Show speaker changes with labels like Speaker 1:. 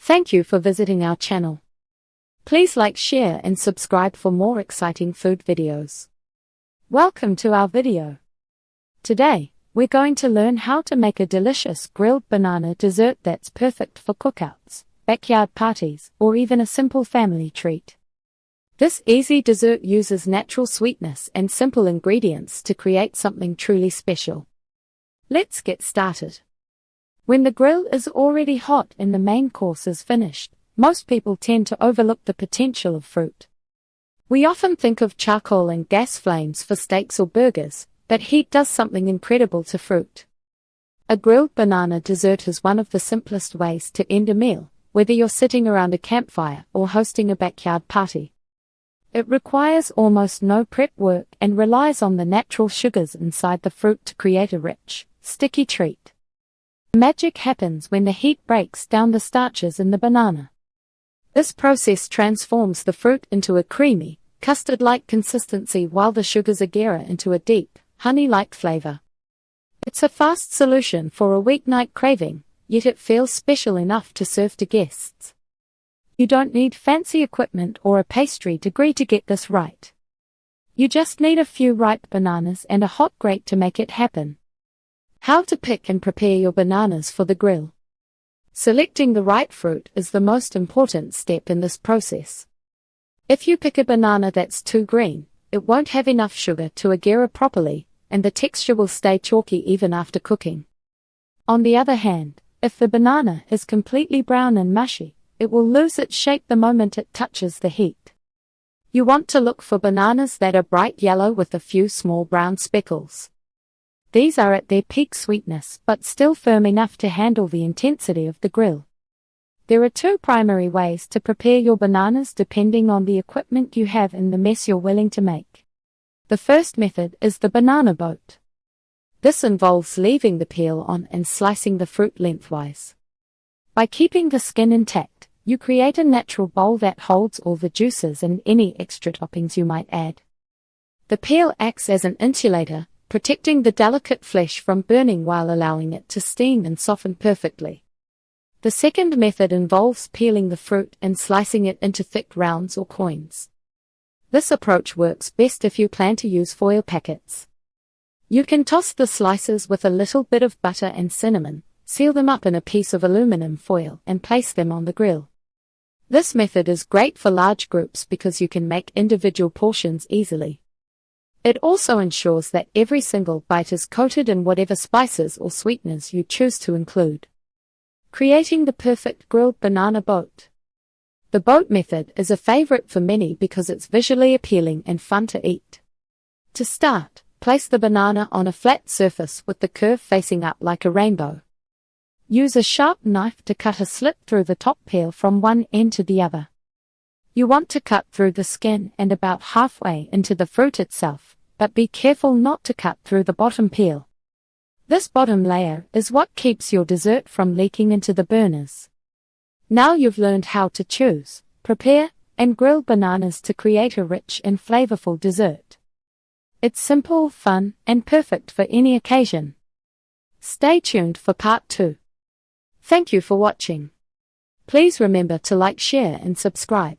Speaker 1: Thank you for visiting our channel. Please like, share and subscribe for more exciting food videos. Welcome to our video. Today, we're going to learn how to make a delicious grilled banana dessert that's perfect for cookouts, backyard parties, or even a simple family treat. This easy dessert uses natural sweetness and simple ingredients to create something truly special. Let's get started. When the grill is already hot and the main course is finished, most people tend to overlook the potential of fruit. We often think of charcoal and gas flames for steaks or burgers, but heat does something incredible to fruit. A grilled banana dessert is one of the simplest ways to end a meal, whether you're sitting around a campfire or hosting a backyard party. It requires almost no prep work and relies on the natural sugars inside the fruit to create a rich, sticky treat. Magic happens when the heat breaks down the starches in the banana. This process transforms the fruit into a creamy, custard-like consistency while the sugars aggera into a deep, honey-like flavor. It's a fast solution for a weeknight craving, yet it feels special enough to serve to guests. You don't need fancy equipment or a pastry degree to get this right. You just need a few ripe bananas and a hot grate to make it happen. How to pick and prepare your bananas for the grill. Selecting the right fruit is the most important step in this process. If you pick a banana that's too green, it won't have enough sugar to aggera properly, and the texture will stay chalky even after cooking. On the other hand, if the banana is completely brown and mushy, it will lose its shape the moment it touches the heat. You want to look for bananas that are bright yellow with a few small brown speckles. These are at their peak sweetness but still firm enough to handle the intensity of the grill. There are two primary ways to prepare your bananas depending on the equipment you have and the mess you're willing to make. The first method is the banana boat. This involves leaving the peel on and slicing the fruit lengthwise. By keeping the skin intact, you create a natural bowl that holds all the juices and any extra toppings you might add. The peel acts as an insulator, protecting the delicate flesh from burning while allowing it to steam and soften perfectly. The second method involves peeling the fruit and slicing it into thick rounds or coins. This approach works best if you plan to use foil packets. You can toss the slices with a little bit of butter and cinnamon, seal them up in a piece of aluminum foil and place them on the grill. This method is great for large groups because you can make individual portions easily. It also ensures that every single bite is coated in whatever spices or sweeteners you choose to include. Creating the perfect grilled banana boat. The boat method is a favorite for many because it's visually appealing and fun to eat. To start, place the banana on a flat surface with the curve facing up like a rainbow. Use a sharp knife to cut a slit through the top peel from one end to the other. You want to cut through the skin and about halfway into the fruit itself, but be careful not to cut through the bottom peel. This bottom layer is what keeps your dessert from leaking into the burners. Now you've learned how to choose, prepare, and grill bananas to create a rich and flavorful dessert. It's simple, fun, and perfect for any occasion. Stay tuned for part 2. Thank you for watching. Please remember to like, share, and subscribe.